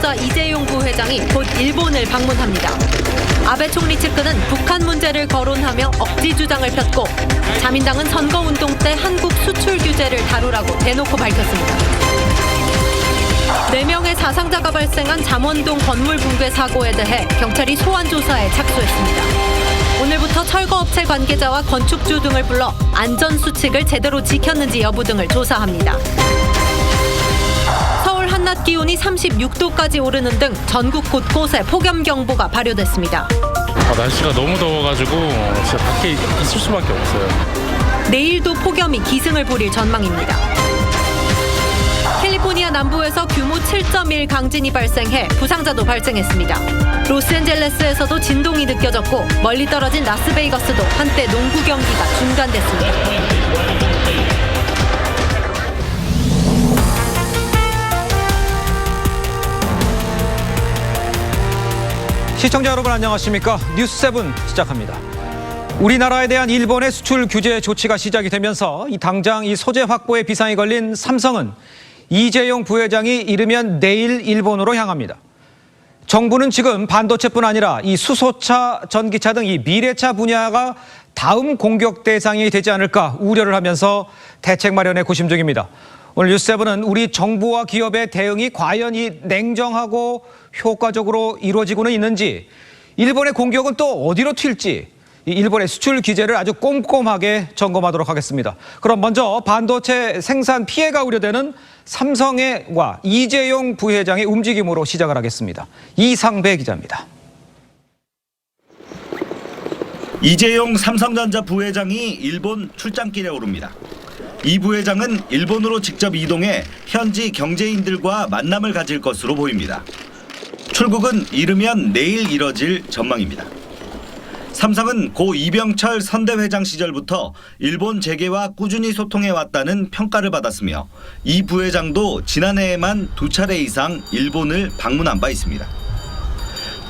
삼성전자 이재용 부회장이 곧 일본을 방문합니다. 아베 총리 측근은 북한 문제를 거론하며 억지 주장을 폈고 자민당은 선거운동 때 한국 수출 규제를 다루라고 대놓고 밝혔습니다. 4명의 사상자가 발생한 잠원동 건물 붕괴 사고에 대해 경찰이 소환 조사에 착수했습니다. 오늘부터 철거업체 관계자와 건축주 등을 불러 안전수칙을 제대로 지켰는지 여부 등을 조사합니다. 서울 한낮 기온이 36도까지 오르는 등 전국 곳곳에 폭염경보가 발효됐습니다. 날씨가 너무 더워가지고 진짜 밖에 있을 수밖에 없어요. 내일도 폭염이 기승을 부릴 전망입니다. 캘리포니아 남부에서 규모 7.1 강진이 발생해 부상자도 발생했습니다. 로스앤젤레스에서도 진동이 느껴졌고 멀리 떨어진 라스베이거스도 한때 농구 경기가 중단됐습니다. 시청자 여러분 안녕하십니까? 뉴스7 시작합니다. 우리나라에 대한 일본의 수출 규제 조치가 시작이 되면서 당장 이 소재 확보에 비상이 걸린 삼성은 이재용 부회장이 이르면 내일 일본으로 향합니다. 정부는 지금 반도체뿐 아니라 이 수소차, 전기차 등 이 미래차 분야가 다음 공격 대상이 되지 않을까 우려를 하면서 대책 마련에 고심 중입니다. 오늘 뉴스7은 우리 정부와 기업의 대응이 과연 이 냉정하고 효과적으로 이루어지고는 있는지, 일본의 공격은 또 어디로 튈지, 일본의 수출 규제를 아주 꼼꼼하게 점검하도록 하겠습니다. 그럼 먼저 반도체 생산 피해가 우려되는 삼성과 이재용 부회장의 움직임으로 시작을 하겠습니다. 이상배 기자입니다. 이재용 삼성전자 부회장이 일본 출장길에 오릅니다. 이 부회장은 일본으로 직접 이동해 현지 경제인들과 만남을 가질 것으로 보입니다. 출국은 이르면 내일 이뤄질 전망입니다. 삼성은 고 이병철 선대회장 시절부터 일본 재계와 꾸준히 소통해왔다는 평가를 받았으며 이 부회장도 지난해에만 2차례 이상 일본을 방문한 바 있습니다.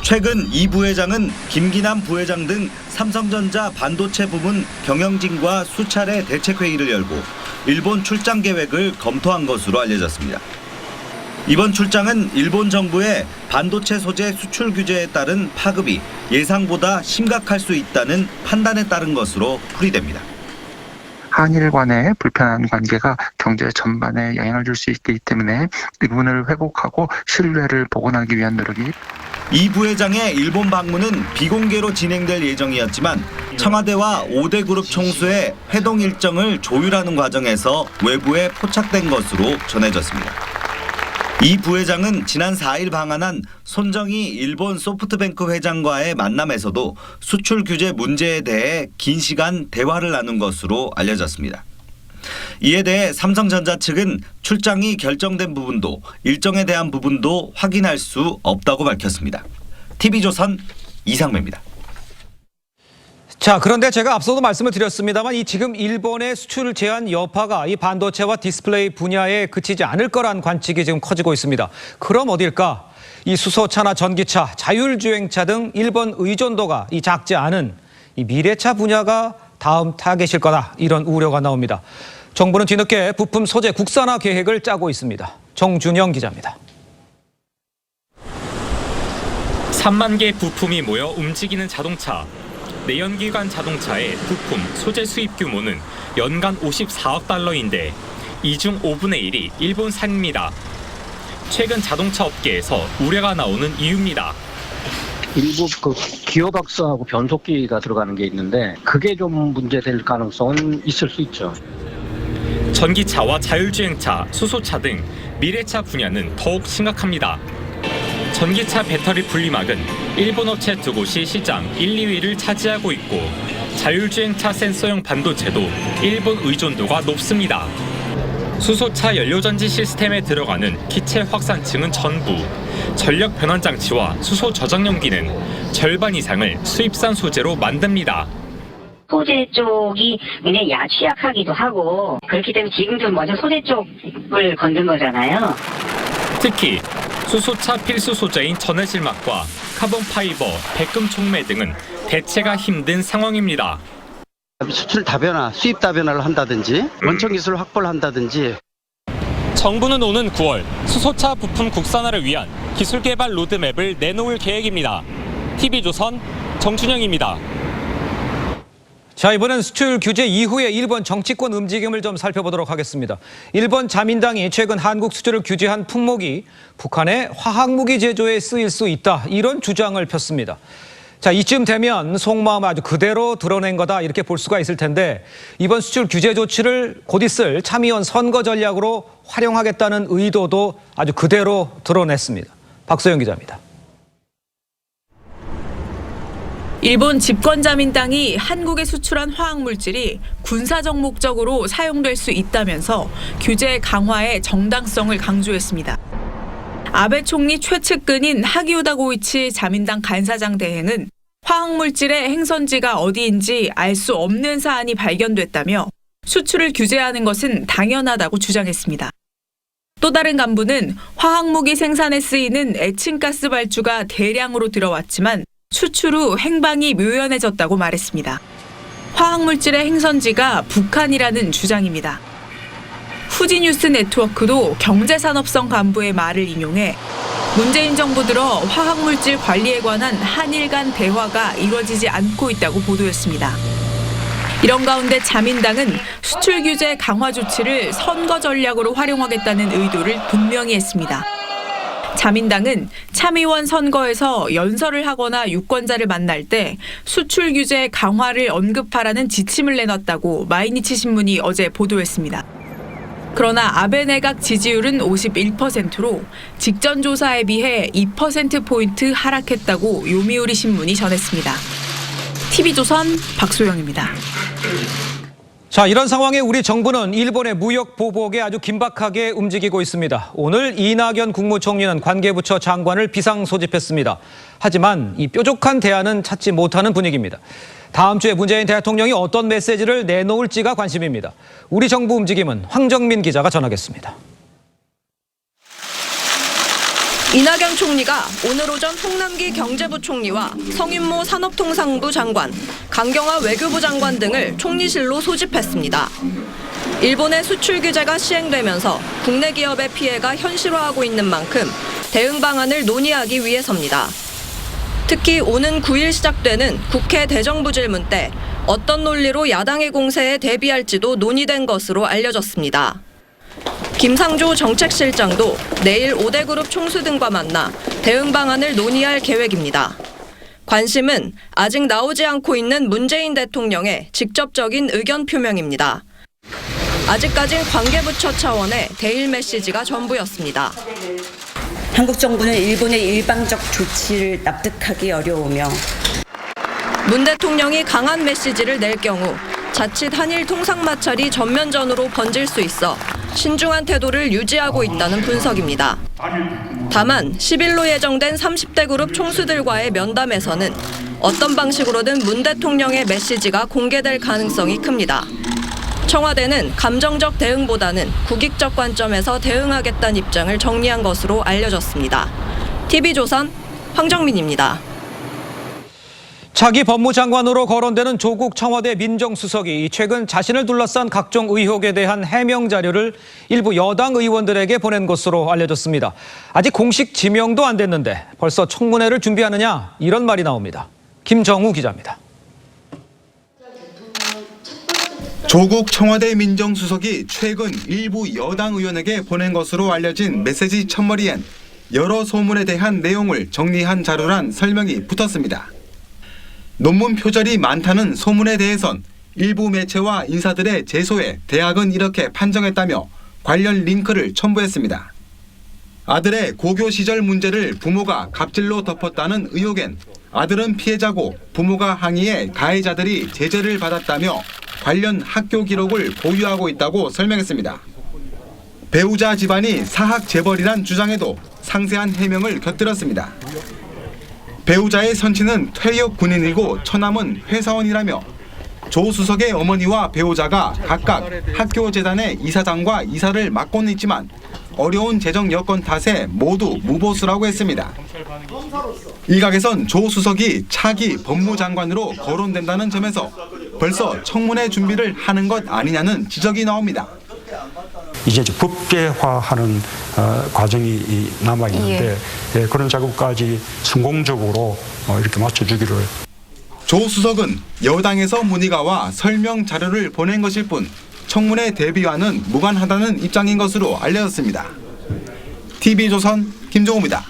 최근 이 부회장은 김기남 부회장 등 삼성전자 반도체 부문 경영진과 수차례 대책회의를 열고 일본 출장 계획을 검토한 것으로 알려졌습니다. 이번 출장은 일본 정부의 반도체 소재 수출 규제에 따른 파급이 예상보다 심각할 수 있다는 판단에 따른 것으로 풀이됩니다. 한일 간의 불편한 관계가 경제 전반에 영향을 줄 수 있기 때문에 의문을 회복하고 신뢰를 복원하기 위한 노력이. 이 부회장의 일본 방문은 비공개로 진행될 예정이었지만 청와대와 5대 그룹 총수의 회동 일정을 조율하는 과정에서 외부에 포착된 것으로 전해졌습니다. 이 부회장은 지난 4일 방한한 손정희 일본 소프트뱅크 회장과의 만남에서도 수출 규제 문제에 대해 긴 시간 대화를 나눈 것으로 알려졌습니다. 이에 대해 삼성전자 측은 출장이 결정된 부분도 일정에 대한 부분도 확인할 수 없다고 밝혔습니다. TV조선 이상배입니다. 자, 그런데 제가 앞서도 말씀을 드렸습니다만 지금 일본의 수출 제한 여파가 이 반도체와 디스플레이 분야에 그치지 않을 거란 관측이 지금 커지고 있습니다. 그럼 어딜까? 이 수소차나 전기차, 자율주행차 등 일본 의존도가 작지 않은 이 미래차 분야가 다음 타겟일 거다, 이런 우려가 나옵니다. 정부는 뒤늦게 부품 소재 국산화 계획을 짜고 있습니다. 정준영 기자입니다. 3만 개 부품이 모여 움직이는 자동차. 내연기관 자동차의 부품, 소재 수입 규모는 연간 54억 달러인데 이 중 5분의 1이 일본산입니다. 최근 자동차 업계에서 우려가 나오는 이유입니다. 일부 기어박스하고 변속기가 들어가는 게 있는데 그게 좀 문제될 가능성은 있을 수 있죠. 전기차와 자율주행차, 수소차 등 미래차 분야는 더욱 심각합니다. 전기차 배터리 분리막은 일본 업체 2곳이 시장 1, 2위를 차지하고 있고 자율주행차 센서용 반도체도 일본 의존도가 높습니다. 수소차 연료전지 시스템에 들어가는 기체 확산층은 전부, 전력 변환 장치와 수소 저장용기는 절반 이상을 수입산 소재로 만듭니다. 소재 쪽이 굉장히 취약하기도 하고 그렇기 때문에 지금 좀 먼저 소재 쪽을 건든 거잖아요. 특히 수소차 필수 소재인 전해질막과 카본 파이버, 백금 촉매 등은 대체가 힘든 상황입니다. 수출 다변화, 수입 다변화를 한다든지 원천 기술을 확보를 한다든지. 정부는 오는 9월 수소차 부품 국산화를 위한 기술 개발 로드맵을 내놓을 계획입니다. TV조선 정춘영입니다. 자, 이번엔 수출 규제 이후에 일본 정치권 움직임을 좀 살펴보도록 하겠습니다. 일본 자민당이 최근 한국 수출을 규제한 품목이 북한의 화학무기 제조에 쓰일 수 있다, 이런 주장을 폈습니다. 자, 이쯤 되면 속마음 아주 그대로 드러낸 거다, 이렇게 볼 수가 있을 텐데, 이번 수출 규제 조치를 곧 있을 참의원 선거 전략으로 활용하겠다는 의도도 아주 그대로 드러냈습니다. 박소영 기자입니다. 일본 집권자민당이 한국에 수출한 화학물질이 군사적 목적으로 사용될 수 있다면서 규제 강화의 정당성을 강조했습니다. 아베 총리 최측근인 하기우다 고이치 자민당 간사장 대행은 화학물질의 행선지가 어디인지 알 수 없는 사안이 발견됐다며 수출을 규제하는 것은 당연하다고 주장했습니다. 또 다른 간부는 화학무기 생산에 쓰이는 에칭가스 발주가 대량으로 들어왔지만 수출 후 행방이 묘연해졌다고 말했습니다. 화학물질의 행선지가 북한이라는 주장입니다. 후지뉴스 네트워크도 경제산업성 간부의 말을 인용해 문재인 정부 들어 화학물질 관리에 관한 한일 간 대화가 이루어지지 않고 있다고 보도했습니다. 이런 가운데 자민당은 수출 규제 강화 조치를 선거 전략으로 활용하겠다는 의도를 분명히 했습니다. 자민당은 참의원 선거에서 연설을 하거나 유권자를 만날 때 수출 규제 강화를 언급하라는 지침을 내놨다고 마이니치 신문이 어제 보도했습니다. 그러나 아베 내각 지지율은 51%로 직전 조사에 비해 2%포인트 하락했다고 요미우리 신문이 전했습니다. TV조선 박소영입니다. 자, 이런 상황에 우리 정부는 일본의 무역 보복에 아주 긴박하게 움직이고 있습니다. 오늘 이낙연 국무총리는 관계부처 장관을 비상 소집했습니다. 하지만 이 뾰족한 대안은 찾지 못하는 분위기입니다. 다음 주에 문재인 대통령이 어떤 메시지를 내놓을지가 관심입니다. 우리 정부 움직임은 황정민 기자가 전하겠습니다. 이낙연 총리가 오늘 오전 홍남기 경제부총리와 성윤모 산업통상부 장관, 강경화 외교부 장관 등을 총리실로 소집했습니다. 일본의 수출 규제가 시행되면서 국내 기업의 피해가 현실화하고 있는 만큼 대응 방안을 논의하기 위해서입니다. 특히 오는 9일 시작되는 국회 대정부질문 때 어떤 논리로 야당의 공세에 대비할지도 논의된 것으로 알려졌습니다. 김상조 정책실장도 내일 5대 그룹 총수 등과 만나 대응 방안을 논의할 계획입니다. 관심은 아직 나오지 않고 있는 문재인 대통령의 직접적인 의견 표명입니다. 아직까진 관계부처 차원의 대일 메시지가 전부였습니다. 한국 정부는 일본의 일방적 조치를 납득하기 어려우며 문 대통령이 강한 메시지를 낼 경우 자칫 한일 통상 마찰이 전면전으로 번질 수 있어 신중한 태도를 유지하고 있다는 분석입니다. 다만 10일로 예정된 30대 그룹 총수들과의 면담에서는 어떤 방식으로든 문 대통령의 메시지가 공개될 가능성이 큽니다. 청와대는 감정적 대응보다는 국익적 관점에서 대응하겠다는 입장을 정리한 것으로 알려졌습니다. TV조선 황정민입니다. 차기 법무장관으로 거론되는 조국 청와대 민정수석이 최근 자신을 둘러싼 각종 의혹에 대한 해명 자료를 일부 여당 의원들에게 보낸 것으로 알려졌습니다. 아직 공식 지명도 안 됐는데 벌써 청문회를 준비하느냐, 이런 말이 나옵니다. 김정우 기자입니다. 조국 청와대 민정수석이 최근 일부 여당 의원에게 보낸 것으로 알려진 메시지 첫머리엔 여러 소문에 대한 내용을 정리한 자료란 설명이 붙었습니다. 논문 표절이 많다는 소문에 대해선 일부 매체와 인사들의 제소에 대학은 이렇게 판정했다며 관련 링크를 첨부했습니다. 아들의 고교 시절 문제를 부모가 갑질로 덮었다는 의혹엔 아들은 피해자고 부모가 항의해 가해자들이 제재를 받았다며 관련 학교 기록을 보유하고 있다고 설명했습니다. 배우자 집안이 사학 재벌이란 주장에도 상세한 해명을 곁들였습니다. 배우자의 선친은 퇴역 군인이고 처남은 회사원이라며 조 수석의 어머니와 배우자가 각각 학교 재단의 이사장과 이사를 맡고는 있지만 어려운 재정 여건 탓에 모두 무보수라고 했습니다. 일각에선 조 수석이 차기 법무장관으로 거론된다는 점에서 벌써 청문회 준비를 하는 것 아니냐는 지적이 나옵니다. 이제 법제화하는 과정이 남아 있는데 그런 작업까지 성공적으로 이렇게 맞춰주기를. 조 수석은 여당에서 문의가 와 설명 자료를 보낸 것일 뿐 청문회 대비와는 무관하다는 입장인 것으로 알려졌습니다. TV조선 김종우입니다.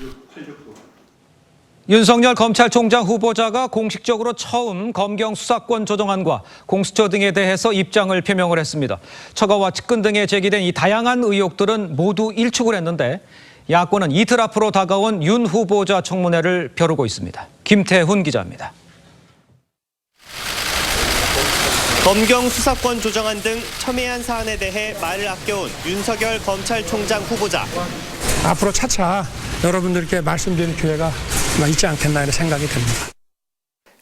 윤석열 검찰총장 후보자가 공식적으로 처음 검경 수사권 조정안과 공수처 등에 대해서 입장을 표명을 했습니다. 처가와 측근 등에 제기된 이 다양한 의혹들은 모두 일축을 했는데 야권은 이틀 앞으로 다가온 윤 후보자 청문회를 벼르고 있습니다. 김태훈 기자입니다. 검경 수사권 조정안 등 첨예한 사안에 대해 말을 아껴온 윤석열 검찰총장 후보자. 앞으로 차차 여러분들께 말씀드리는 기회가 있지 않겠나 하는 생각이 듭니다.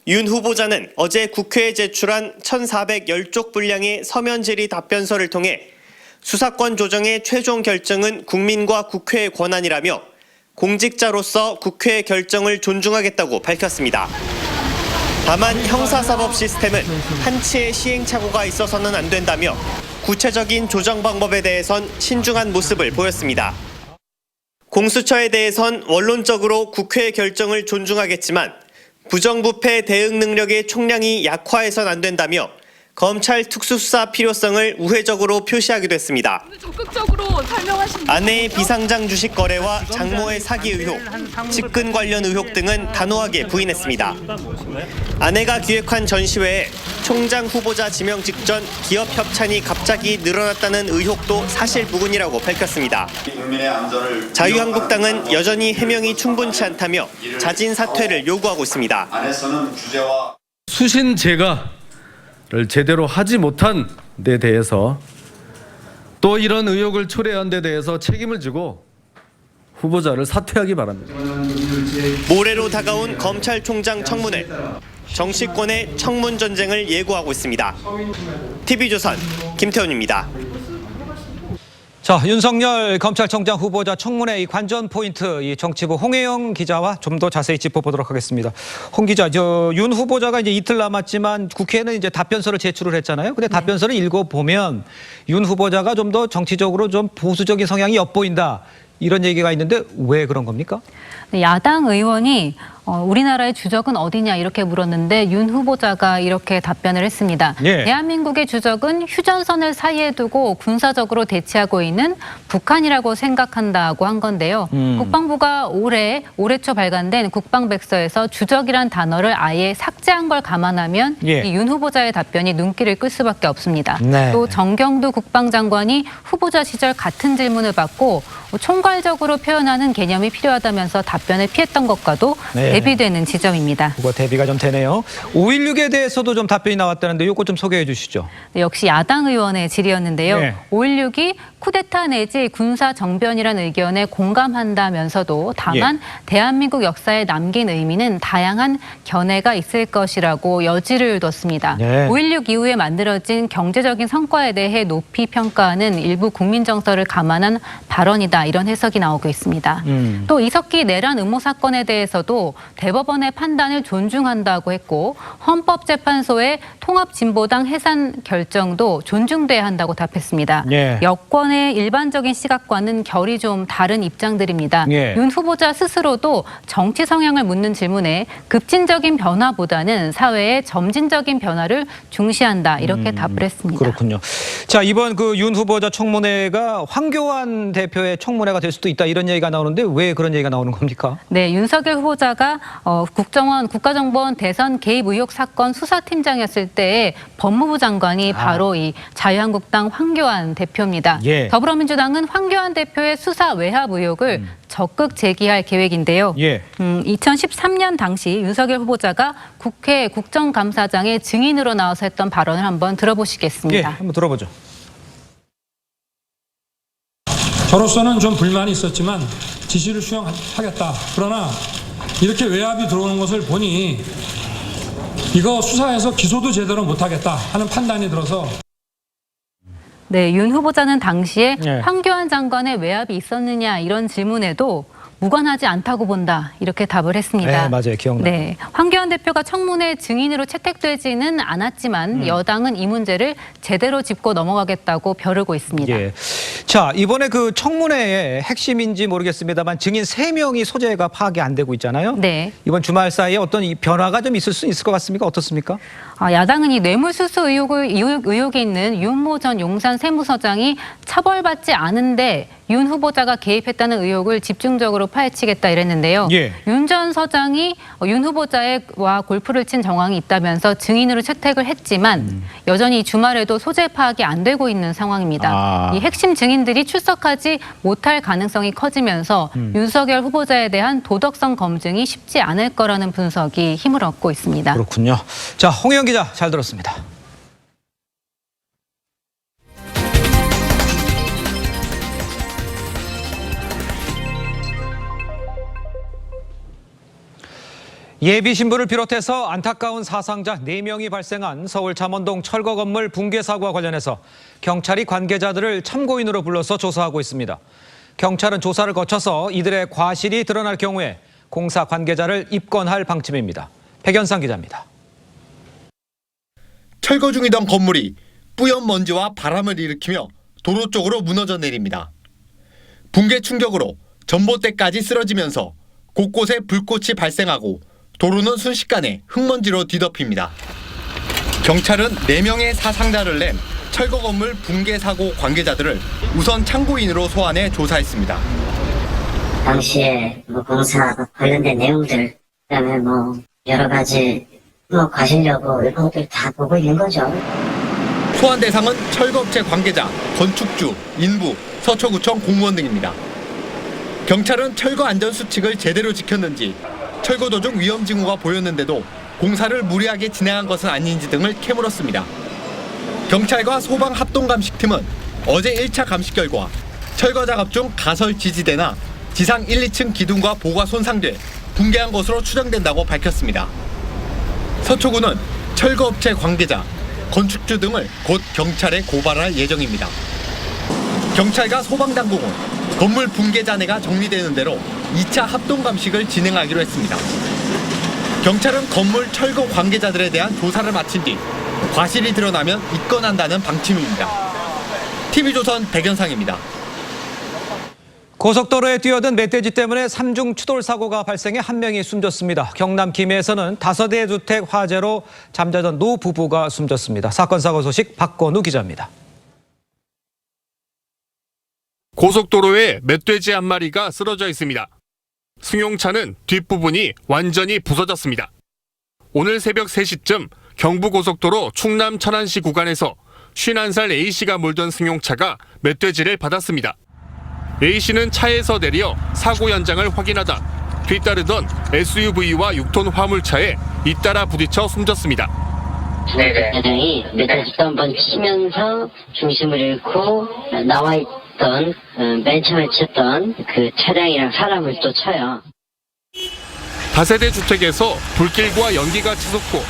윤 후보자는 어제 국회에 제출한 1,410쪽 분량의 서면 질의 답변서를 통해 수사권 조정의 최종 결정은 국민과 국회의 권한이라며 공직자로서 국회의 결정을 존중하겠다고 밝혔습니다. 다만 형사사법 시스템은 한치의 시행착오가 있어서는 안 된다며 구체적인 조정 방법에 대해선 신중한 모습을 보였습니다. 공수처에 대해선 원론적으로 국회의 결정을 존중하겠지만 부정부패 대응 능력의 총량이 약화해선 안 된다며 검찰 특수수사 필요성을 우회적으로 표시하기도 했습니다. 적극적으로 설명하신 아내의 비상장 주식 거래와 장모의 사기 의혹, 측근 관련 의혹 등은 단호하게 부인했습니다. 아내가 기획한 전시회에 총장 후보자 지명 직전 기업 협찬이 갑자기 늘어났다는 의혹도 사실 무근이라고 밝혔습니다. 자유한국당은 여전히 해명이 충분치 않다며 자진 사퇴를 요구하고 있습니다. 수신 제거를 제대로 하지 못한 데 대해서 또 이런 의혹을 초래한 데 대해서 책임을 지고 후보자를 사퇴하기 바랍니다. 모레로 다가온 검찰총장 청문회. 정치권의 청문 전쟁을 예고하고 있습니다. TV조선 김태훈입니다. 자, 윤석열 검찰총장 후보자 청문회 이 관전 포인트 이 정치부 홍혜영 기자와 좀 더 자세히 짚어보도록 하겠습니다. 홍 기자, 윤 후보자가 이제 이틀 남았지만 국회에는 이제 답변서를 제출을 했잖아요. 근데 답변서를 읽어보면 윤 후보자가 좀 더 정치적으로 좀 보수적인 성향이 엿보인다. 이런 얘기가 있는데 왜 그런 겁니까? 야당 의원이 우리나라의 주적은 어디냐 이렇게 물었는데 윤 후보자가 이렇게 답변을 했습니다. 예. 대한민국의 주적은 휴전선을 사이에 두고 군사적으로 대치하고 있는 북한이라고 생각한다고 한 건데요. 국방부가 올해 초 발간된 국방백서에서 주적이란 단어를 아예 삭제한 걸 감안하면 예. 이 윤 후보자의 답변이 눈길을 끌 수밖에 없습니다. 네. 또 정경두 국방장관이 후보자 시절 같은 질문을 받고 총괄적으로 표현하는 개념이 필요하다면서 답변을 피했던 것과도 네. 대비되는 지점입니다. 그거 대비가 좀 되네요. 5.16에 대해서도 좀 답변이 나왔다는데 이거 좀 소개해 주시죠. 네, 역시 야당 의원의 질의였는데요. 네. 5.16이 쿠데타 내지 군사 정변이라는 의견에 공감한다면서도 다만 대한민국 역사에 남긴 의미는 다양한 견해가 있을 것이라고 여지를 뒀습니다. 네. 5.16 이후에 만들어진 경제적인 성과에 대해 높이 평가하는 일부 국민 정서를 감안한 발언이다. 이런 해석이 나오고 있습니다. 또 이석기 내란 음모 사건에 대해서도 대법원의 판단을 존중한다고 했고 헌법재판소의 통합진보당 해산 결정도 존중돼야 한다고 답했습니다. 예. 여권의 일반적인 시각과는 결이 좀 다른 입장들입니다. 예. 윤 후보자 스스로도 정치 성향을 묻는 질문에 급진적인 변화보다는 사회의 점진적인 변화를 중시한다 이렇게 답을 했습니다. 그렇군요. 자, 이번 그 윤 후보자 청문회가 황교안 대표의 청문회가 될 수도 있다 이런 얘기가 나오는데 왜 그런 얘기가 나오는 겁니까? 네, 윤석열 후보자가 국정원 국가정보원 대선 개입 의혹 사건 수사팀장이었을 때에 법무부 장관이 바로 이 자유한국당 황교안 대표입니다. 예. 더불어민주당은 황교안 대표의 수사 외압 의혹을 적극 제기할 계획인데요. 예. 2013년 당시 윤석열 후보자가 국회 국정감사장의 증인으로 나와서 했던 발언을 한번 들어보시겠습니다. 예, 한번 들어보죠. 저로서는 좀 불만이 있었지만 지시를 수용하겠다. 그러나 이렇게 외압이 들어오는 것을 보니 이거 수사해서 기소도 제대로 못하겠다 하는 판단이 들어서 네, 윤 후보자는 당시에 예. 황교안 장관의 외압이 있었느냐 이런 질문에도 무관하지 않다고 본다 이렇게 답을 했습니다. 네, 맞아요. 기억나요. 네, 황교안 대표가 청문회 증인으로 채택되지는 않았지만 여당은 이 문제를 제대로 짚고 넘어가겠다고 벼르고 있습니다. 예. 자, 이번에 그 청문회의 핵심인지 모르겠습니다만 증인 3명이 소재가 파악이 안 되고 있잖아요. 네. 이번 주말 사이에 어떤 이 변화가 좀 있을 수 있을 것 같습니까? 어떻습니까? 야당은 이 뇌물수수 의혹이 있는 윤모 전 용산 세무서장이 처벌받지 않은데 윤 후보자가 개입했다는 의혹을 집중적으로 파헤치겠다 이랬는데요. 예. 윤 전 서장이 윤 후보자와 골프를 친 정황이 있다면서 증인으로 채택을 했지만 여전히 주말에도 소재 파악이 안 되고 있는 상황입니다. 이 핵심 증인들이 출석하지 못할 가능성이 커지면서 윤석열 후보자에 대한 도덕성 검증이 쉽지 않을 거라는 분석이 힘을 얻고 있습니다. 그렇군요. 자, 홍혜영 기자 잘 들었습니다. 예비 신부를 비롯해서 안타까운 사상자 4명이 발생한 서울 잠원동 철거 건물 붕괴 사고와 관련해서 경찰이 관계자들을 참고인으로 불러서 조사하고 있습니다. 경찰은 조사를 거쳐서 이들의 과실이 드러날 경우에 공사 관계자를 입건할 방침입니다. 백연상 기자입니다. 철거 중이던 건물이 뿌연 먼지와 바람을 일으키며 도로 쪽으로 무너져 내립니다. 붕괴 충격으로 전봇대까지 쓰러지면서 곳곳에 불꽃이 발생하고 도로는 순식간에 흙먼지로 뒤덮입니다. 경찰은 4명의 사상자를 낸 철거 건물 붕괴 사고 관계자들을 우선 참고인으로 소환해 조사했습니다. 당시에 공사 관련된 내용들, 그다음에 여러 가지 과실 여부 이런 것들 다 보고 있는 거죠. 소환 대상은 철거업체 관계자, 건축주, 인부, 서초구청 공무원 등입니다. 경찰은 철거 안전 수칙을 제대로 지켰는지, 철거 도중 위험 징후가 보였는데도 공사를 무리하게 진행한 것은 아닌지 등을 캐물었습니다. 경찰과 소방 합동 감식팀은 어제 1차 감식 결과 철거 작업 중 가설 지지대나 지상 1, 2층 기둥과 보가 손상돼 붕괴한 것으로 추정된다고 밝혔습니다. 서초구는 철거업체 관계자, 건축주 등을 곧 경찰에 고발할 예정입니다. 경찰과 소방당국은 건물 붕괴 잔해가 정리되는 대로 2차 합동 감식을 진행하기로 했습니다. 경찰은 건물 철거 관계자들에 대한 조사를 마친 뒤 과실이 드러나면 입건한다는 방침입니다. TV조선 백연상입니다. 고속도로에 뛰어든 멧돼지 때문에 3중 추돌 사고가 발생해 1명이 숨졌습니다. 경남 김해에서는 5대 주택 화재로 잠자던 노 부부가 숨졌습니다. 사건 사고 소식 박건우 기자입니다. 고속도로에 멧돼지 한 마리가 쓰러져 있습니다. 승용차는 뒷부분이 완전히 부서졌습니다. 오늘 새벽 3시쯤 경부고속도로 충남 천안시 구간에서 51살 A씨가 몰던 승용차가 멧돼지를 받았습니다. A씨는 차에서 내려 사고 현장을 확인하다 뒤따르던 SUV와 6톤 화물차에 잇따라 부딪혀 숨졌습니다. 차량이 멧돼지도 한번 치면서 중심을 잃고 나와 있던 맨 처음에 쳤던 그 차량이랑 사람을 또 쳐요. 다세대 주택에서 불길과 연기가 치솟고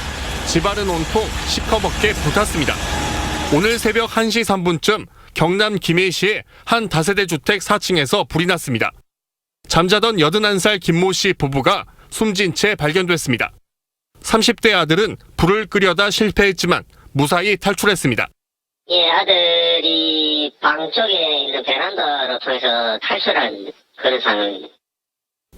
집안은 온통 시커멓게 불탔습니다. 오늘 새벽 1시 3분쯤 경남 김해시의 한 다세대 주택 4층에서 불이 났습니다. 잠자던 81살 김모 씨 부부가 숨진 채 발견됐습니다. 30대 아들은 불을 끄려다 실패했지만 무사히 탈출했습니다. 예, 아들이 방 쪽에 있는 베란다로 통해서 탈출한 그런 상황입니다.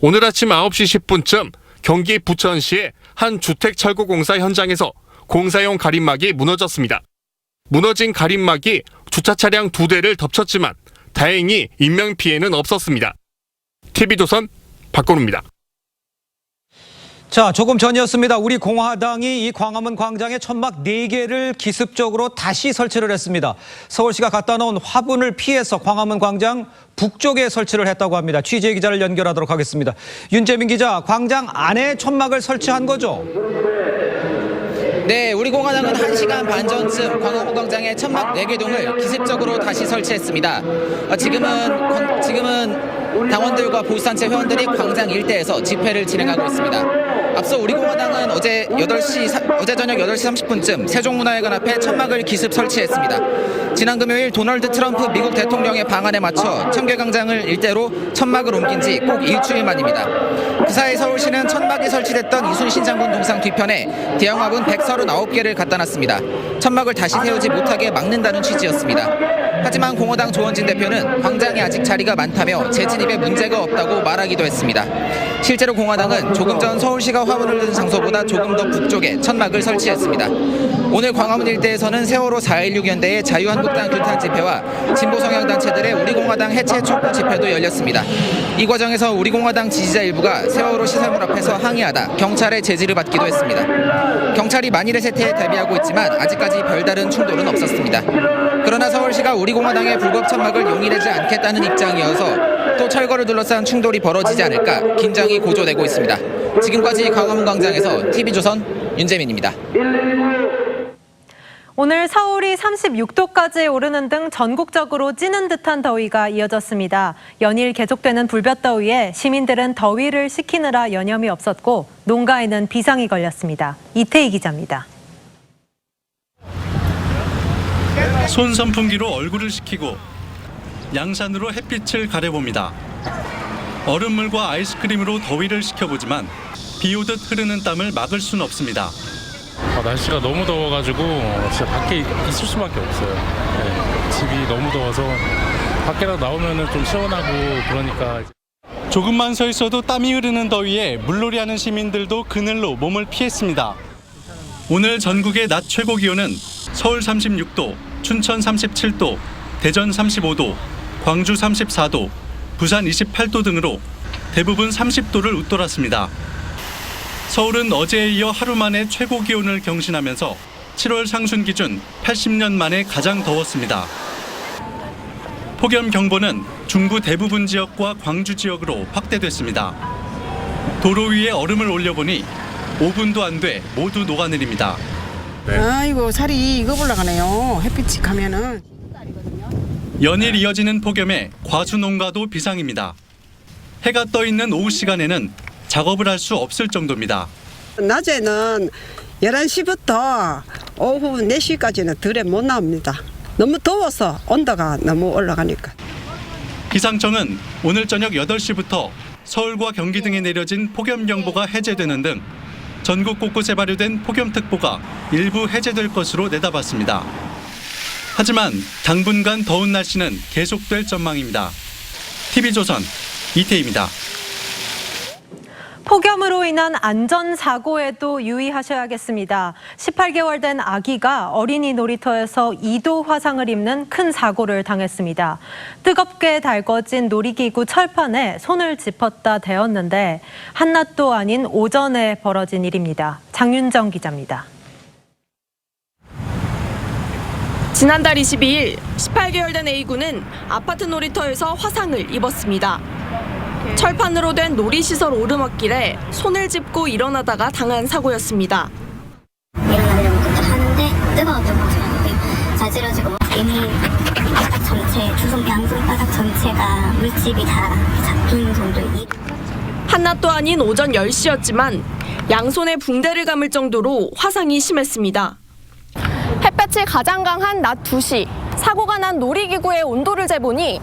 오늘 아침 9시 10분쯤 경기 부천시의 한 주택 철거 공사 현장에서 공사용 가림막이 무너졌습니다. 무너진 가림막이 주차 차량 2대를 덮쳤지만 다행히 인명피해는 없었습니다. TV조선 박건우입니다. 자, 조금 전이었습니다. 우리 공화당이 이 광화문 광장에 천막 4개를 기습적으로 다시 설치를 했습니다. 서울시가 갖다 놓은 화분을 피해서 광화문 광장 북쪽에 설치를 했다고 합니다. 취재 기자를 연결하도록 하겠습니다. 윤재민 기자, 광장 안에 천막을 설치한 거죠? 네, 우리 공화당은 1시간 반 전쯤 광화문 광장에 천막 4개동을 기습적으로 다시 설치했습니다. 지금은 당원들과 보수단체 회원들이 광장 일대에서 집회를 진행하고 있습니다. 앞서 우리 공화당은 어제 저녁 8시 30분쯤 세종문화회관 앞에 천막을 기습 설치했습니다. 지난 금요일 도널드 트럼프 미국 대통령의 방안에 맞춰 청계광장을 일대로 천막을 옮긴 지 꼭 일주일 만입니다. 그 사이 서울시는 천막이 설치됐던 이순신 장군 동상 뒤편에 대형 화분 139개를 갖다 놨습니다. 천막을 다시 세우지 못하게 막는다는 취지였습니다. 하지만 공화당 조원진 대표는 광장에 아직 자리가 많다며 재진입에 문제가 없다고 말하기도 했습니다. 실제로 공화당은 조금 전 서울시가 화분을 든 장소보다 조금 더 북쪽에 천막을 설치했습니다. 오늘 광화문 일대에서는 세월호 4.16 연대의 자유한국당 규탄 집회와 진보 성향 단체들의 우리공화당 해체 촉구 집회도 열렸습니다. 이 과정에서 우리공화당 지지자 일부가 세월호 시설물 앞에서 항의하다 경찰의 제지를 받기도 했습니다. 경찰이 만일의 세태에 대비하고 있지만 아직까지 별다른 충돌은 없었습니다. 그러나 서울시가 우리공화당의 불법 천막을 용인하지 않겠다는 입장이어서 또 철거를 둘러싼 충돌이 벌어지지 않을까 긴장이 고조되고 있습니다. 지금까지 광화문 광장에서 TV조선 윤재민입니다. 오늘 서울이 36도까지 오르는 등 전국적으로 찌는 듯한 더위가 이어졌습니다. 연일 계속되는 불볕더위에 시민들은 더위를 식히느라 여념이 없었고 농가에는 비상이 걸렸습니다. 이태희 기자입니다. 손선풍기로 얼굴을 식히고 양산으로 햇빛을 가려봅니다. 얼음물과 아이스크림으로 더위를 식혀보지만 비 오듯 흐르는 땀을 막을 수는 없습니다. 날씨가 너무 더워가지고 진짜 밖에 있을 수밖에 없어요. 네, 집이 너무 더워서 밖에라도 나오면 좀 시원하고 그러니까. 조금만 서 있어도 땀이 흐르는 더위에 물놀이하는 시민들도 그늘로 몸을 피했습니다. 오늘 전국의 낮 최고 기온은 서울 36도, 춘천 37도, 대전 35도, 광주 34도, 부산 28도 등으로 대부분 30도를 웃돌았습니다. 서울은 어제에 이어 하루 만에 최고 기온을 경신하면서 7월 상순 기준 80년 만에 가장 더웠습니다. 폭염경보는 중부 대부분 지역과 광주 지역으로 확대됐습니다. 도로 위에 얼음을 올려보니 5분도 안 돼 모두 녹아내립니다. 아이고 살이 익어보려 가네요. 햇빛이 가면은. 연일 이어지는 폭염에 과수농가도 비상입니다. 해가 떠 있는 오후 시간에는 작업을 할 수 없을 정도입니다. 낮에는 11시부터 오후 4시까지는 들에 못 나옵니다. 너무 더워서 온도가 너무 올라가니까. 기상청은 오늘 저녁 8시부터 서울과 경기 등에 내려진 폭염경보가 해제되는 등 전국 곳곳에 발효된 폭염특보가 일부 해제될 것으로 내다봤습니다. 하지만 당분간 더운 날씨는 계속될 전망입니다. TV조선 이태희입니다. 폭염으로 인한 안전사고에도 유의하셔야겠습니다. 18개월 된 아기가 어린이 놀이터에서 2도 화상을 입는 큰 사고를 당했습니다. 뜨겁게 달궈진 놀이기구 철판에 손을 짚었다 대었는데 한낮도 아닌 오전에 벌어진 일입니다. 장윤정 기자입니다. 지난달 22일 18개월 된 A군은 아파트 놀이터에서 화상을 입었습니다. 철판으로 된 놀이시설 오르막길에 손을 짚고 일어나다가 당한 사고였습니다. 일어나려고 하는데 뜨거웠던 거죠. 자지러지고 이미 바닥 전체, 두 손, 양손 바닥 전체가 물집이 다 잡힌 정도의. 한낮도 아닌 오전 10시였지만 양손에 붕대를 감을 정도로 화상이 심했습니다. 햇볕이 가장 강한 낮 2시, 사고가 난 놀이기구의 온도를 재보니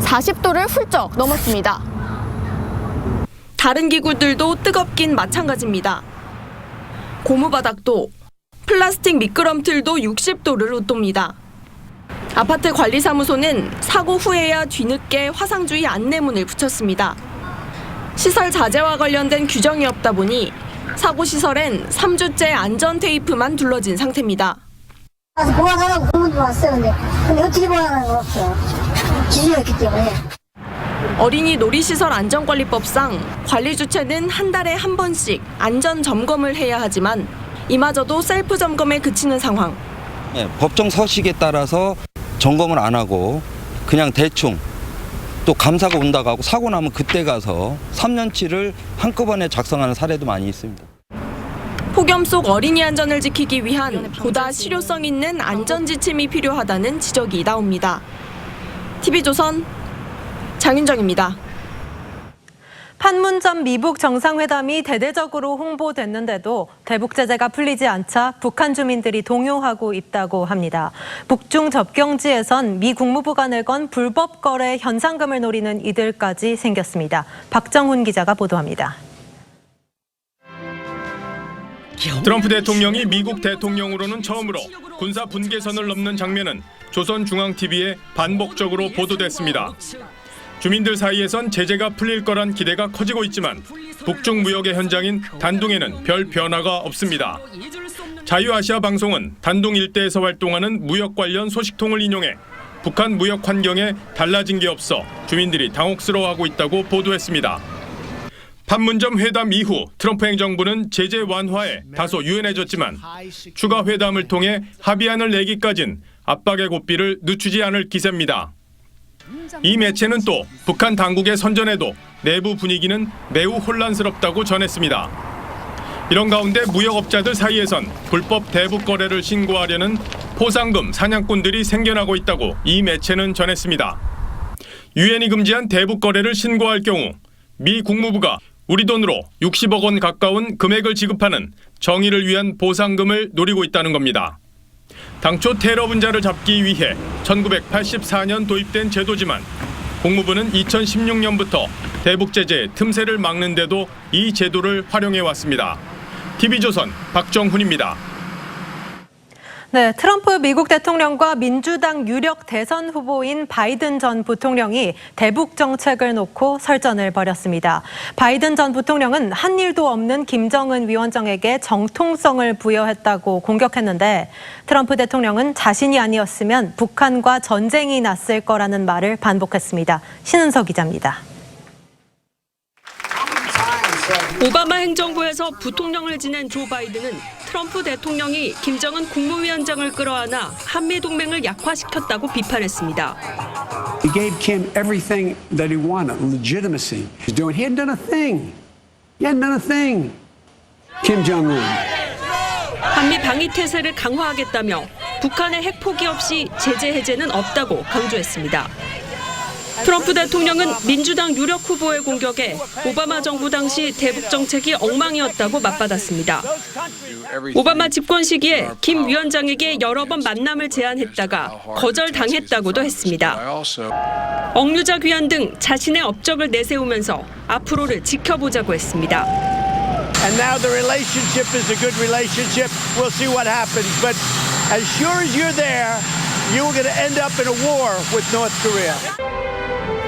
40도를 훌쩍 넘었습니다. 다른 기구들도 뜨겁긴 마찬가지입니다. 고무바닥도, 플라스틱 미끄럼틀도 60도를 웃돕니다. 아파트 관리사무소는 사고 후에야 뒤늦게 화상주의 안내문을 붙였습니다. 시설 자재와 관련된 규정이 없다 보니 사고 시설엔 3주째 안전 테이프만 둘러진 상태입니다. 보관하라고 공문 들어왔어요. 근데 어떻게 보관하는 거 없어요. 기준이 있기 때문에. 어린이 놀이시설 안전관리법상 관리 주체는 한 달에 한 번씩 안전 점검을 해야 하지만 이마저도 셀프 점검에 그치는 상황. 네, 법정 서식에 따라서 점검을 안 하고 그냥 대충 또 감사가 온다고 하고 사고 나면 그때 가서 3년치를 한꺼번에 작성하는 사례도 많이 있습니다. 폭염 속 어린이 안전을 지키기 위한 보다 실효성 있는 안전 지침이 필요하다는 지적이 나옵니다. TV조선 장윤정입니다. 판문점 미북 정상회담이 대대적으로 홍보됐는데도 대북 제재가 풀리지 않자 북한 주민들이 동요하고 있다고 합니다. 북중 접경지에선 미 국무부가 내건 불법 거래 현상금을 노리는 이들까지 생겼습니다. 박정훈 기자가 보도합니다. 트럼프 대통령이 미국 대통령으로는 처음으로 군사 분계선을 넘는 장면은 조선중앙TV에 반복적으로 보도됐습니다. 주민들 사이에선 제재가 풀릴 거란 기대가 커지고 있지만 북중 무역의 현장인 단둥에는 별 변화가 없습니다. 자유아시아 방송은 단둥 일대에서 활동하는 무역 관련 소식통을 인용해 북한 무역 환경에 달라진 게 없어 주민들이 당혹스러워하고 있다고 보도했습니다. 판문점 회담 이후 트럼프 행정부는 제재 완화에 다소 유연해졌지만 추가 회담을 통해 합의안을 내기까진 압박의 고삐를 늦추지 않을 기세입니다. 이 매체는 또 북한 당국의 선전에도 내부 분위기는 매우 혼란스럽다고 전했습니다. 이런 가운데 무역업자들 사이에선 불법 대북 거래를 신고하려는 포상금 사냥꾼들이 생겨나고 있다고 이 매체는 전했습니다. 유엔이 금지한 대북 거래를 신고할 경우 미 국무부가 우리 돈으로 60억 원 가까운 금액을 지급하는 정의를 위한 보상금을 노리고 있다는 겁니다. 당초 테러 분자를 잡기 위해 1984년 도입된 제도지만 국무부는 2016년부터 대북 제재의 틈새를 막는데도 이 제도를 활용해 왔습니다. TV조선 박정훈입니다. 네, 트럼프 미국 대통령과 민주당 유력 대선 후보인 바이든 전 부통령이 대북 정책을 놓고 설전을 벌였습니다. 바이든 전 부통령은 한 일도 없는 김정은 위원장에게 정통성을 부여했다고 공격했는데 트럼프 대통령은 자신이 아니었으면 북한과 전쟁이 났을 거라는 말을 반복했습니다. 신은서 기자입니다. 오바마 행정부에서 부통령을 지낸 조 바이든은 트럼프 대통령이 김정은 국무위원장을 끌어안아 한미동맹을 약화시켰다고 비판했습니다. He gave Kim everything that he wanted, legitimacy. He hadn't done a thing. He hadn't done a thing. Kim Jong-un. 한미 방위 태세를 강화하겠다며 북한의 핵 포기 없이 제재 해제는 없다고 강조했습니다. 트럼프 대통령은 민주당 유력 후보의 공격에 오바마 정부 당시 대북 정책이 엉망이었다고 맞받았습니다. 오바마 집권 시기에 김 위원장에게 여러 번 만남을 제안했다가 거절당했다고도 했습니다. 억류자 귀환 등 자신의 업적을 내세우면서 앞으로를 지켜보자고 했습니다. And now the relationship is a good relationship. We'll see what happens. But as sure as you're there, you're going to end up in a war with North Korea.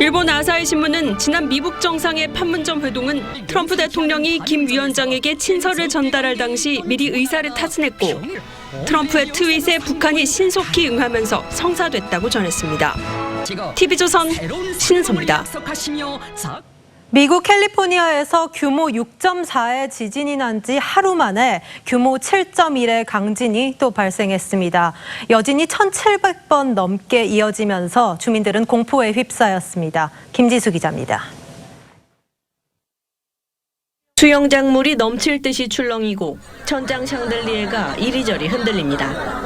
일본 아사히 신문은 지난 미북 정상의 판문점 회동은 트럼프 대통령이 김 위원장에게 친서를 전달할 당시 미리 의사를 타진했고 트럼프의 트윗에 북한이 신속히 응하면서 성사됐다고 전했습니다. TV조선 신은서입니다. 미국 캘리포니아에서 규모 6.4의 지진이 난 지 하루 만에 규모 7.1의 강진이 또 발생했습니다. 여진이 1,700번 넘게 이어지면서 주민들은 공포에 휩싸였습니다. 김지수 기자입니다. 수영장물이 넘칠 듯이 출렁이고 천장 샹들리에가 이리저리 흔들립니다.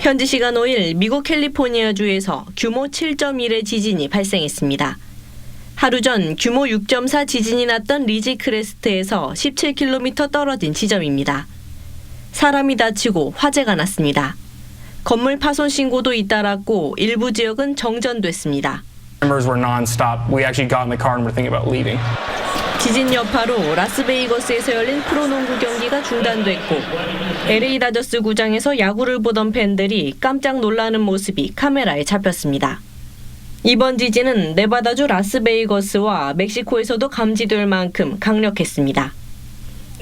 현지 시간 5일 미국 캘리포니아주에서 규모 7.1의 지진이 발생했습니다. 하루 전 규모 6.4 지진이 났던 리지크레스트에서 17km 떨어진 지점입니다. 사람이 다치고 화재가 났습니다. 건물 파손 신고도 잇따랐고 일부 지역은 정전됐습니다. 지진 여파로 라스베이거스에서 열린 프로농구 경기가 중단됐고 LA 다저스 구장에서 야구를 보던 팬들이 깜짝 놀라는 모습이 카메라에 잡혔습니다. 이번 지진은 네바다주 라스베이거스와 멕시코에서도 감지될 만큼 강력했습니다.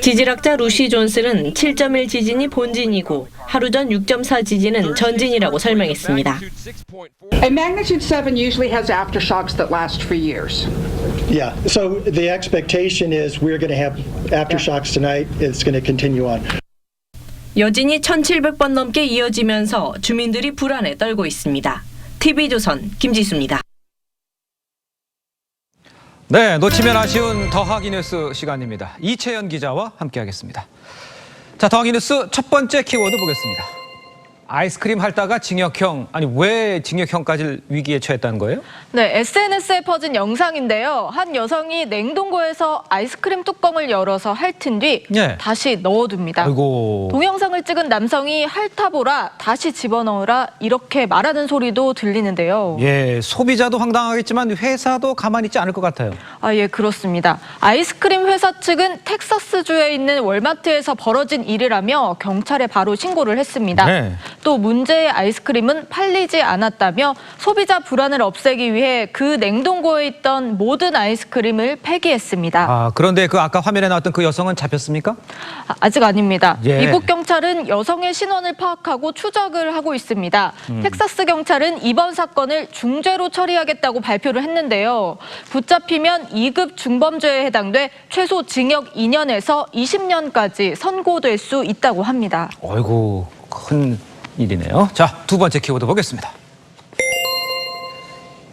지질학자 루시 존스는 7.1 지진이 본진이고 하루 전 6.4 지진은 전진이라고 설명했습니다. A magnitude 7 usually has aftershocks that last for years. Yeah, so the expectation is we're going to have aftershocks tonight. It's going to continue on. 여진이 1,700번 넘게 이어지면서 주민들이 불안에 떨고 있습니다. TV조선 김지수입니다. 네, 놓치면 아쉬운 더하기 뉴스 시간입니다. 이채연 기자와 함께하겠습니다. 자, 더하기 뉴스 첫 번째 키워드 보겠습니다. 아이스크림 핥다가 징역형, 아니 왜 징역형까지 위기에 처했다는 거예요? 네, SNS에 퍼진 영상인데요. 한 여성이 냉동고에서 아이스크림 뚜껑을 열어서 핥은 뒤 네. 다시 넣어둡니다. 아이고. 동영상을 찍은 남성이 핥아보라, 다시 집어넣으라 이렇게 말하는 소리도 들리는데요. 예, 소비자도 황당하겠지만 회사도 가만히 있지 않을 것 같아요. 아, 예, 그렇습니다. 아이스크림 회사 측은 텍사스주에 있는 월마트에서 벌어진 일이라며 경찰에 바로 신고를 했습니다. 네. 또 문제의 아이스크림은 팔리지 않았다며 소비자 불안을 없애기 위해 그 냉동고에 있던 모든 아이스크림을 폐기했습니다. 아, 그런데 그 아까 화면에 나왔던 그 여성은 잡혔습니까? 아직 아닙니다. 예. 미국 경찰은 여성의 신원을 파악하고 추적을 하고 있습니다. 텍사스 경찰은 이번 사건을 중죄로 처리하겠다고 발표를 했는데요. 붙잡히면 2급 중범죄에 해당돼 최소 징역 2년에서 20년까지 선고될 수 있다고 합니다. 어이구, 큰 일이네요. 자, 두 번째 키워드 보겠습니다.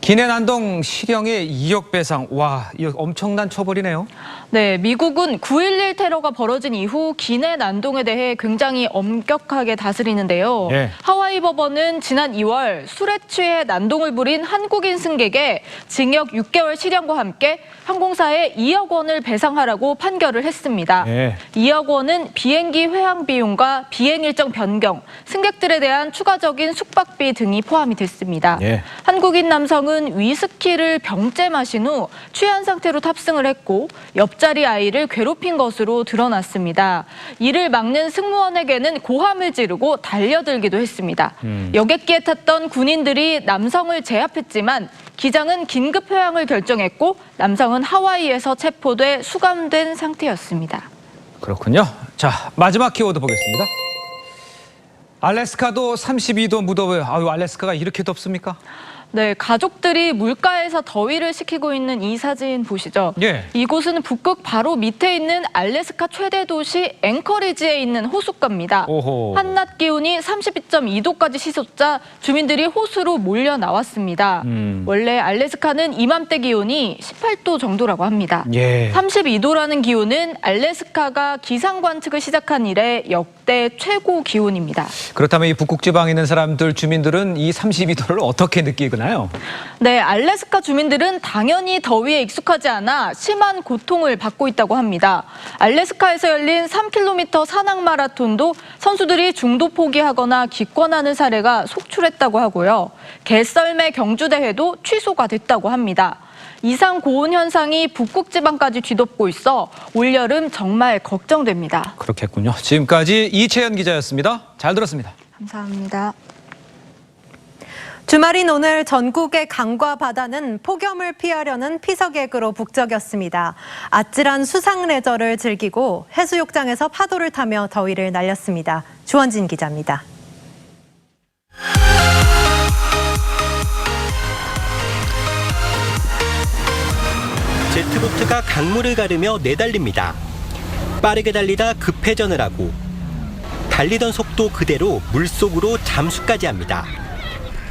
기내난동 실형의 2억 배상. 와, 이거 엄청난 처벌이네요. 네, 미국은 9.11 테러가 벌어진 이후 기내 난동에 대해 굉장히 엄격하게 다스리는데요. 예. 하와이 법원은 지난 2월 술에 취해 난동을 부린 한국인 승객에 징역 6개월 실형과 함께 항공사에 2억 원을 배상하라고 판결을 했습니다. 예. 2억 원은 비행기 회항 비용과 비행 일정 변경, 승객들에 대한 추가적인 숙박비 등이 포함이 됐습니다. 예. 한국인 남성은 위스키를 병째 마신 후 취한 상태로 탑승을 했고 옆자리 아이를 괴롭힌 것으로 드러났습니다. 이를 막는 승무원에게는 고함을 지르고 달려들기도 했습니다. 여객기에 탔던 군인들이 남성을 제압했지만 기장은 긴급 회항을 결정했고 남성은 하와이에서 체포돼 수감된 상태였습니다. 그렇군요. 자, 마지막 키워드 보겠습니다. 알래스카도 32도 무더워요. 아유, 알래스카가 이렇게 덥습니까? 네, 가족들이 물가에서 더위를 식히고 있는 이 사진 보시죠. 예. 이곳은 북극 바로 밑에 있는 알래스카 최대 도시 앵커리지에 있는 호숫가입니다. 오호. 한낮 기온이 32.2도까지 치솟자 주민들이 호수로 몰려 나왔습니다. 원래 알래스카는 이맘때 기온이 18도 정도라고 합니다. 예. 32도라는 기온은 알래스카가 기상 관측을 시작한 이래 역대 최고 기온입니다. 그렇다면 이 북극 지방에 있는 사람들, 주민들은 이 32도를 어떻게 느끼나요? 네, 알래스카 주민들은 당연히 더위에 익숙하지 않아 심한 고통을 받고 있다고 합니다. 알래스카에서 열린 3km 산악 마라톤도 선수들이 중도 포기하거나 기권하는 사례가 속출했다고 하고요. 개썰매 경주대회도 취소가 됐다고 합니다. 이상 고온 현상이 북극 지방까지 뒤덮고 있어 올여름 정말 걱정됩니다. 그렇겠군요. 지금까지 이채연 기자였습니다. 잘 들었습니다. 감사합니다. 주말인 오늘 전국의 강과 바다는 폭염을 피하려는 피서객으로 북적였습니다. 아찔한 수상 레저를 즐기고 해수욕장에서 파도를 타며 더위를 날렸습니다. 주원진 기자입니다. 제트보트가 강물을 가르며 내달립니다. 빠르게 달리다 급회전을 하고 달리던 속도 그대로 물속으로 잠수까지 합니다.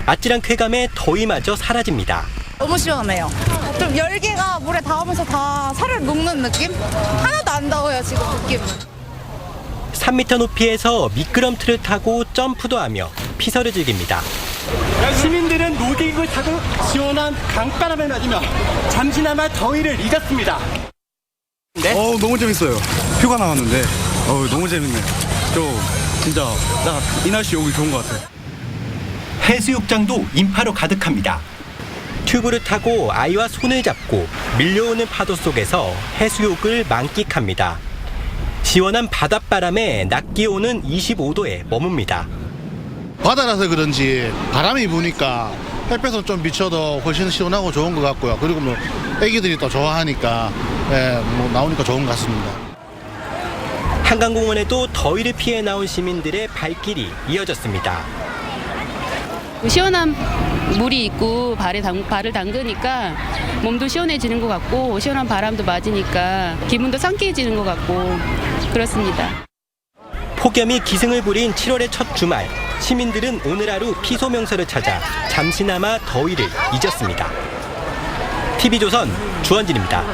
아찔한 쾌감에 더위마저 사라집니다. 너무 시원해요. 좀 열기가 물에 닿으면서 다 살을 녹는 느낌? 하나도 안 더워요, 지금 느낌. 3m 높이에서 미끄럼틀을 타고 점프도 하며 피서를 즐깁니다. 시민들은 놀이기구를 타고 시원한 강바람에 맞으며 잠시나마 더위를 이겼습니다. 너무 재밌어요. 휴가 나왔는데 너무 재밌네요. 진짜 이 날씨 오기 좋은 것 같아요. 해수욕장도 인파로 가득합니다. 튜브를 타고 아이와 손을 잡고 밀려오는 파도 속에서 해수욕을 만끽합니다. 시원한 바닷바람에 낮 기온은 25도에 머뭅니다. 바다라서 그런지 바람이 부니까 햇볕은 좀 비쳐도 훨씬 시원하고 좋은 것 같고요. 그리고 애기들이 또 좋아하니까 나오니까 좋은 것 같습니다. 한강공원에도 더위를 피해 나온 시민들의 발길이 이어졌습니다. 시원한 물이 있고 발을 담그니까 몸도 시원해지는 것 같고 시원한 바람도 맞으니까 기분도 상쾌해지는 것 같고 그렇습니다. 폭염이 기승을 부린 7월의 첫 주말, 시민들은 오늘 하루 피소 명소를 찾아 잠시나마 더위를 잊었습니다. TV조선 주원진입니다.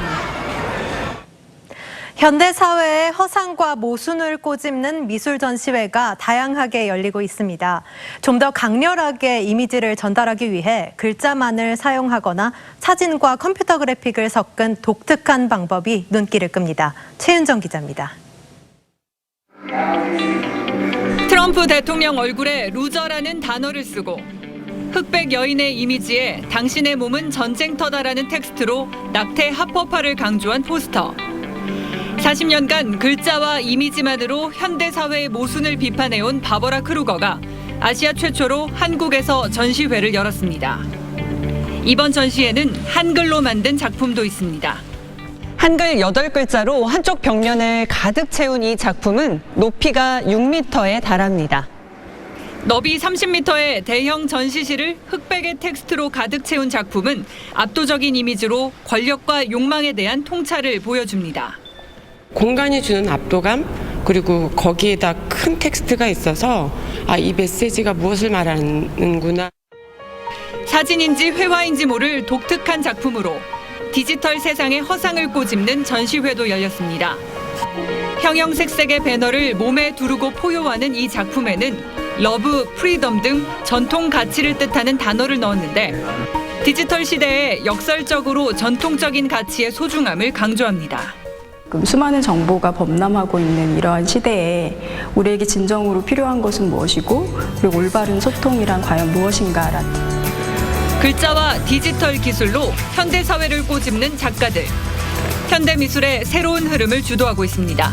현대사회의 허상과 모순을 꼬집는 미술 전시회가 다양하게 열리고 있습니다. 좀 더 강렬하게 이미지를 전달하기 위해 글자만을 사용하거나 사진과 컴퓨터 그래픽을 섞은 독특한 방법이 눈길을 끕니다. 최윤정 기자입니다. 트럼프 대통령 얼굴에 루저라는 단어를 쓰고 흑백 여인의 이미지에 당신의 몸은 전쟁터다라는 텍스트로 낙태 합법화를 강조한 포스터. 40년간 글자와 이미지만으로 현대사회의 모순을 비판해온 바버라 크루거가 아시아 최초로 한국에서 전시회를 열었습니다. 이번 전시회는 한글로 만든 작품도 있습니다. 한글 8글자로 한쪽 벽면을 가득 채운 이 작품은 높이가 6m에 달합니다. 너비 30m의 대형 전시실을 흑백의 텍스트로 가득 채운 작품은 압도적인 이미지로 권력과 욕망에 대한 통찰을 보여줍니다. 공간이 주는 압도감, 그리고 거기에다 큰 텍스트가 있어서 이 메시지가 무엇을 말하는구나. 사진인지 회화인지 모를 독특한 작품으로 디지털 세상의 허상을 꼬집는 전시회도 열렸습니다. 형형색색의 배너를 몸에 두르고 포효하는 이 작품에는 러브, 프리덤 등 전통 가치를 뜻하는 단어를 넣었는데 디지털 시대에 역설적으로 전통적인 가치의 소중함을 강조합니다. 수많은 정보가 범람하고 있는 이러한 시대에 우리에게 진정으로 필요한 것은 무엇이고 그리고 올바른 소통이란 과연 무엇인가라는 글자와 디지털 기술로 현대사회를 꼬집는 작가들. 현대미술의 새로운 흐름을 주도하고 있습니다.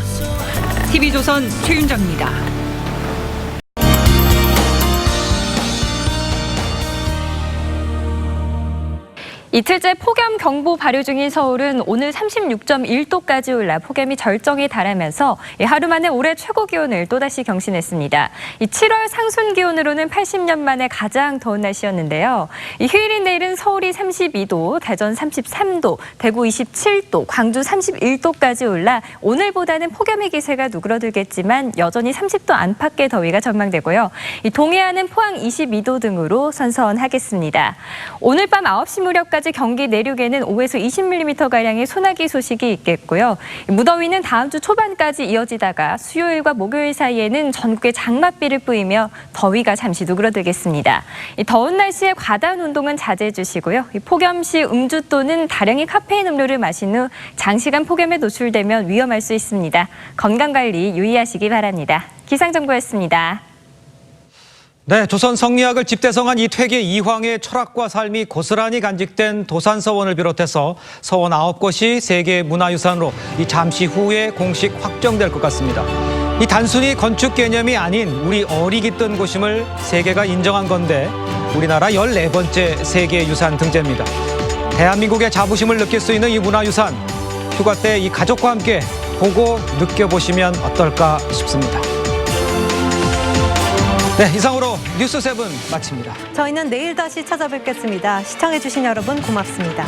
TV조선 최윤정입니다. 이틀째 폭염 경보 발효 중인 서울은 오늘 36.1도까지 올라 폭염이 절정에 달하면서 하루 만에 올해 최고 기온을 또다시 경신했습니다. 7월 상순 기온으로는 80년 만에 가장 더운 날씨였는데요. 휴일인 내일은 서울이 32도, 대전 33도, 대구 27도, 광주 31도까지 올라 오늘보다는 폭염의 기세가 누그러들겠지만 여전히 30도 안팎의 더위가 전망되고요. 동해안은 포항 22도 등으로 선선하겠습니다. 오늘 밤 9시 무렵까지 경기 내륙에는 5에서 20mm가량의 소나기 소식이 있겠고요. 무더위는 다음 주 초반까지 이어지다가 수요일과 목요일 사이에는 전국에 장맛비를 뿌이며 더위가 잠시 누그러들겠습니다. 더운 날씨에 과다한 운동은 자제해 주시고요. 폭염 시 음주 또는 다량의 카페인 음료를 마신 후 장시간 폭염에 노출되면 위험할 수 있습니다. 건강관리 유의하시기 바랍니다. 기상정보였습니다. 네, 조선 성리학을 집대성한 이 퇴계 이황의 철학과 삶이 고스란히 간직된 도산서원을 비롯해서 서원 9곳이 세계 문화유산으로 잠시 후에 공식 확정될 것 같습니다. 이 단순히 건축 개념이 아닌 우리 어리기 뜬 곳임을 세계가 인정한 건데 우리나라 14번째 세계유산 등재입니다. 대한민국의 자부심을 느낄 수 있는 이 문화유산, 휴가 때 이 가족과 함께 보고 느껴보시면 어떨까 싶습니다. 네, 이상으로 뉴스7 마칩니다. 저희는 내일 다시 찾아뵙겠습니다. 시청해주신 여러분 고맙습니다.